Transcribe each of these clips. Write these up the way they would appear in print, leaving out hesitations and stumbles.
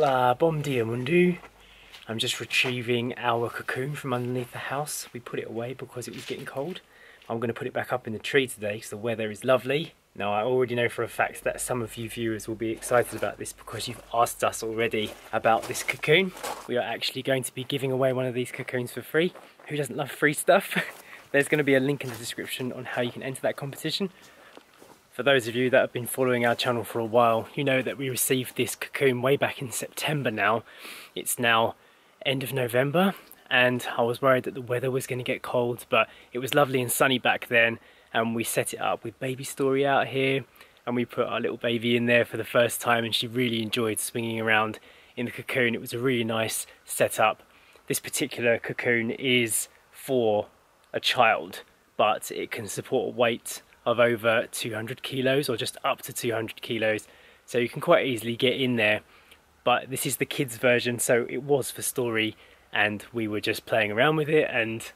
Hola, bom dia mundo. I'm just retrieving our cocoon from underneath the house. We put it away because it was getting cold. I'm going to put it back up in the tree today because the weather is lovely. Now I already know for a fact that some of you viewers will be excited about this because you've asked us already about this cocoon. We are actually going to be giving away one of these cocoons for free. Who doesn't love free stuff? There's going to be a link in the description on how you can enter that competition. For those of you that have been following our channel for a while, you know that we received this cocoon way back in September now. It's now end of November and I was worried that the weather was going to get cold, but it was lovely and sunny back then, and we set it up with baby Story out here and we put our little baby in there for the first time, and she really enjoyed swinging around in the cocoon. It was a really nice setup. This particular cocoon is for a child, but it can support a weight of over 200 kilos or just up to 200 kilos, so you can quite easily get in there. But this is the kids version, so it was for Story, and we were just playing around with it and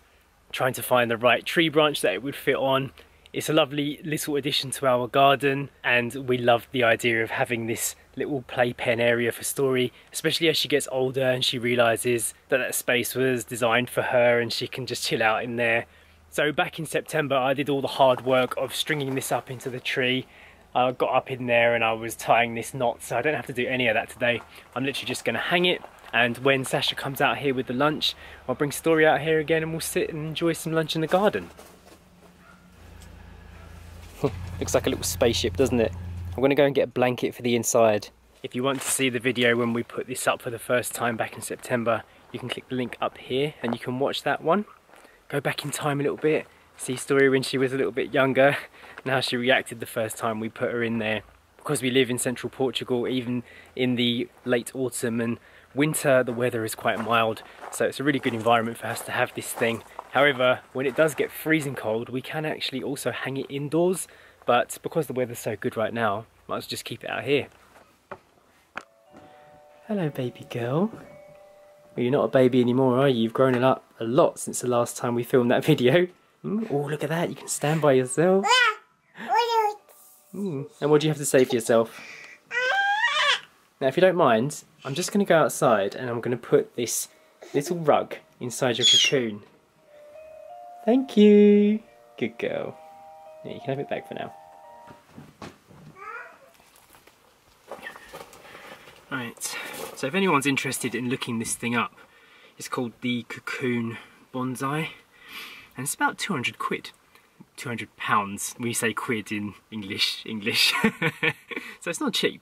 trying to find the right tree branch that it would fit on. It's a lovely little addition to our garden, and we loved the idea of having this little playpen area for Story, especially as she gets older and she realises that that space was designed for her and she can just chill out in there. So back in September I did all the hard work of stringing this up into the tree. I got up in there and I was tying this knot, so I don't have to do any of that today. I'm literally just going to hang it, and when Sacha comes out here with the lunch, I'll bring Story out here again and we'll sit and enjoy some lunch in the garden. Looks like a little spaceship, doesn't it? I'm going to go and get a blanket for the inside. If you want to see the video when we put this up for the first time back in September, you can click the link up here and you can watch that one. Go back in time a little bit, see Story when she was a little bit younger, and how she reacted the first time we put her in there. Because we live in central Portugal, even in the late autumn and winter, the weather is quite mild, so it's a really good environment for us to have this thing. However, when it does get freezing cold, we can actually also hang it indoors, but because the weather's so good right now, might as well just keep it out here. Hello, baby girl. Well, you're not a baby anymore, are you? You've grown up a lot since the last time we filmed that video. Oh, look at that, you can stand by yourself. And what do you have to say for yourself? Now, if you don't mind, I'm just going to go outside and I'm going to put this little rug inside your cocoon. Thank you. Good girl. Yeah, you can have it back for now. Right, so if anyone's interested in looking this thing up, it's called the Cocoon Bonsai, and it's about 200 quid. 200 pounds. We say quid in English. So it's not cheap.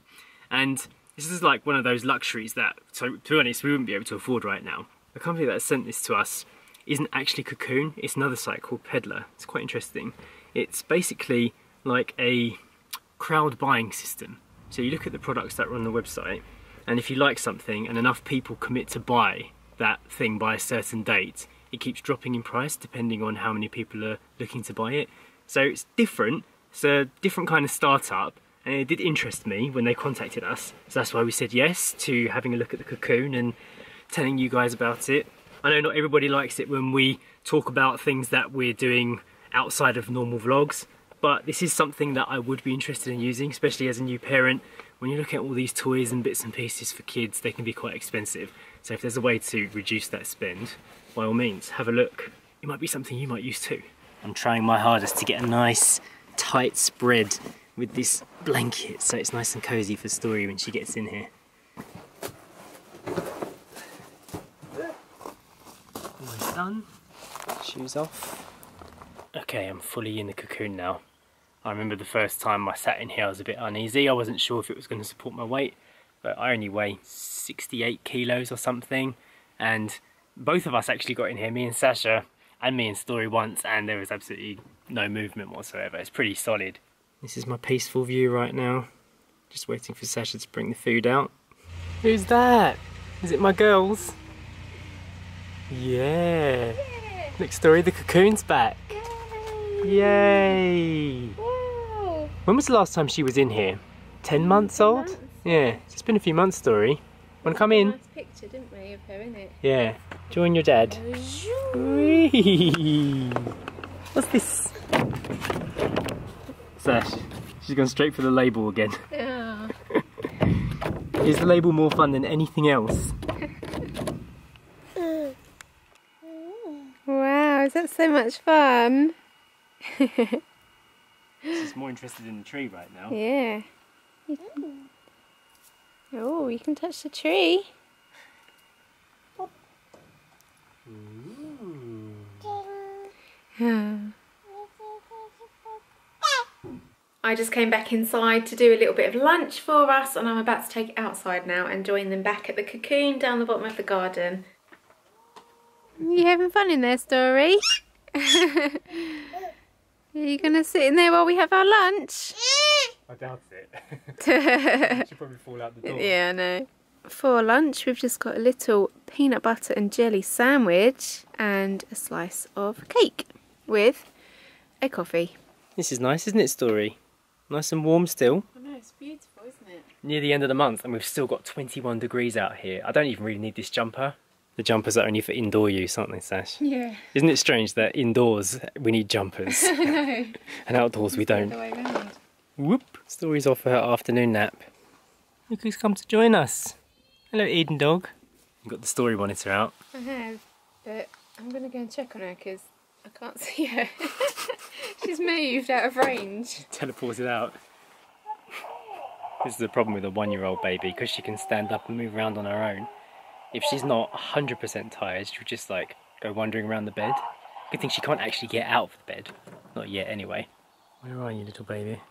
And this is like one of those luxuries that, so to be honest, we wouldn't be able to afford right now. The company that sent this to us isn't actually Cocoon, it's another site called Peddler. It's quite interesting. It's basically like a crowd buying system. So you look at the products that are on the website, and if you like something and enough people commit to buy that thing by a certain date, it keeps dropping in price depending on how many people are looking to buy it. So it's different, it's a different kind of startup, and it did interest me when they contacted us. So that's why we said yes to having a look at the cocoon and telling you guys about it. I know not everybody likes it when we talk about things that we're doing outside of normal vlogs, but this is something that I would be interested in using, especially as a new parent. When you look at all these toys and bits and pieces for kids, they can be quite expensive. So if there's a way to reduce that spend, by all means, have a look. It might be something you might use too. I'm trying my hardest to get a nice tight spread with this blanket so it's nice and cozy for Story when she gets in here. Almost done. Shoes off. Okay, I'm fully in the cocoon now. I remember the first time I sat in here I was a bit uneasy. I wasn't sure if it was going to support my weight, but I only weigh 68 kilos or something, and both of us actually got in here, me and Sacha and me and Story once, and there was absolutely no movement whatsoever. It's pretty solid. This is my peaceful view right now. Just waiting for Sacha to bring the food out. Who's that? Is it my girls? Yeah. Look, Story, the cocoon's back. Yay! When was the last time she was in here? 10 months old? 10 months. Yeah, it's been a few months, Story. Wanna come in? Nice picture, didn't we, of her, innit? Yeah. Join your dad. Whee! What's this? Sash, she's gone straight for the label again. Yeah. Is the label more fun than anything else? Wow, is that so much fun? She's more interested in the tree right now. Yeah. Oh, you can touch the tree. I just came back inside to do a little bit of lunch for us, and I'm about to take it outside now and join them back at the cocoon down the bottom of the garden. You having fun in there, Story? Are you going to sit in there while we have our lunch? I doubt it. She'll probably fall out the door. Yeah, I know. For lunch, we've just got a little peanut butter and jelly sandwich and a slice of cake with a coffee. This is nice, isn't it, Story? Nice and warm still. I know, it's beautiful, isn't it? Near the end of the month, and we've still got 21 degrees out here. I don't even really need this jumper. The jumpers are only for indoor use, aren't they, Sash? Yeah. Isn't it strange that indoors we need jumpers I know. and outdoors we don't? The other way around. Whoop! Story's off for her afternoon nap. Look who's come to join us. Hello, Eden dog. You've got the Story monitor out. I have, but I'm going to go and check on her because I can't see her. She's moved out of range. Teleported out. This is the problem with a 1-year-old baby, because she can stand up and move around on her own. If she's not 100% tired, she'll just like go wandering around the bed. Good thing she can't actually get out of the bed. Not yet, anyway. Where are you, little baby?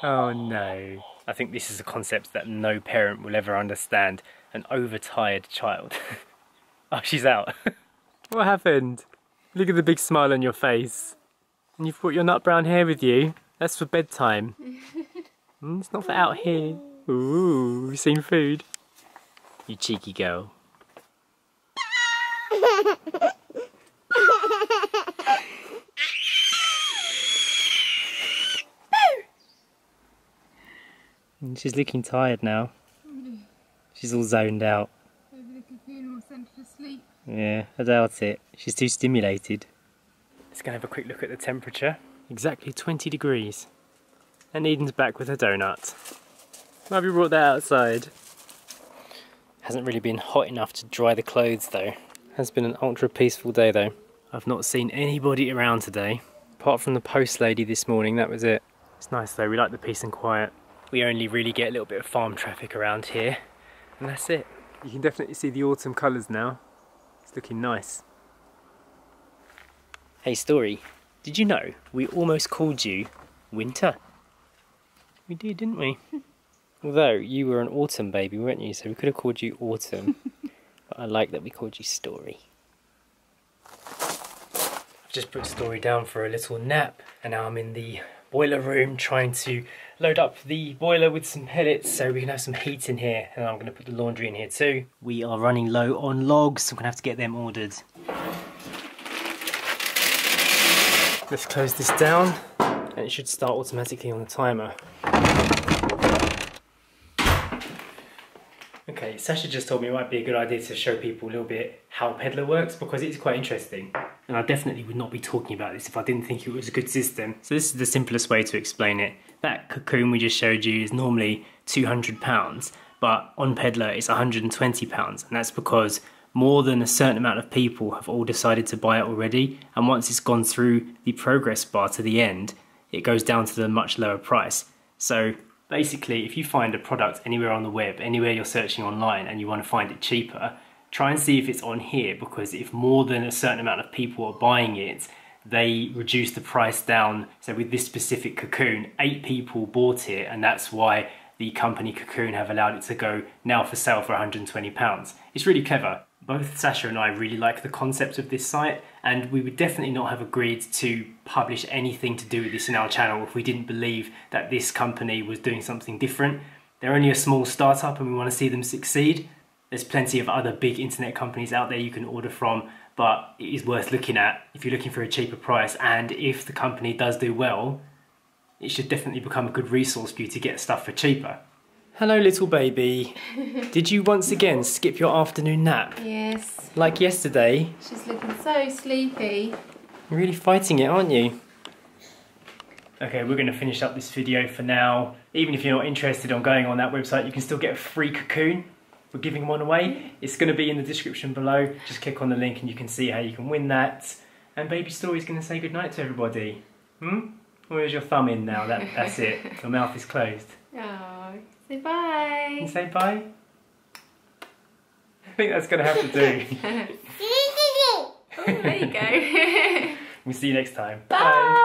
Oh no. I think this is a concept that no parent will ever understand. An overtired child. Oh, she's out. What happened? Look at the big smile on your face. And you've brought your nut brown hair with you. That's for bedtime. It's not for out here. Ooh, we've seen food. You cheeky girl. She's looking tired now. She's all zoned out. Maybe the cocoon will send her to sleep. Yeah, I doubt it. She's too stimulated. Let's go have a quick look at the temperature. Exactly 20 degrees. And Eden's back with her donut. Why have you brought that outside? Hasn't really been hot enough to dry the clothes though. Has been an ultra peaceful day though. I've not seen anybody around today. Apart from the post lady this morning, that was it. It's nice though, we like the peace and quiet. We only really get a little bit of farm traffic around here. And that's it. You can definitely see the autumn colours now. It's looking nice. Hey Story, did you know we almost called you Winter? We did, didn't we? Although you were an autumn baby, weren't you? So we could have called you Autumn. But I like that we called you Story. I've just put Story down for a little nap, and now I'm in the boiler room trying to load up the boiler with some pellets so we can have some heat in here, and I'm going to put the laundry in here too. We are running low on logs, so I'm going to have to get them ordered. Let's close this down and it should start automatically on the timer. Okay, Sacha just told me it might be a good idea to show people a little bit how Peddler works, because it's quite interesting. And I definitely would not be talking about this if I didn't think it was a good system. So this is the simplest way to explain it. That cocoon we just showed you is normally £200, but on Peddler it's £120, and that's because more than a certain amount of people have all decided to buy it already, and once it's gone through the progress bar to the end, it goes down to the much lower price. So basically, if you find a product anywhere on the web, anywhere you're searching online and you want to find it cheaper, try and see if it's on here, because if more than a certain amount of people are buying it, they reduce the price down. So with this specific cocoon, 8 people bought it, and that's why the company Cocoon have allowed it to go now for sale for £120. It's really clever. Both Sacha and I really like the concept of this site, and we would definitely not have agreed to publish anything to do with this in our channel if we didn't believe that this company was doing something different. They're only a small startup and we want to see them succeed. There's plenty of other big internet companies out there you can order from, but it is worth looking at if you're looking for a cheaper price, and if the company does do well, it should definitely become a good resource for you to get stuff for cheaper. Hello little baby. Did you once again skip your afternoon nap? Yes. Like yesterday? She's looking so sleepy. You're really fighting it, aren't you? Okay, we're going to finish up this video for now. Even if you're not interested on going on that website, you can still get a free cocoon. We're giving one away. It's going to be in the description below. Just click on the link and you can see how you can win that. And Baby Story's going to say goodnight to everybody. Where's your thumb in now? That's it. Your mouth is closed. Oh, say bye. Can you say bye? I think that's going to have to do. Oh, there you go. We'll see you next time. Bye.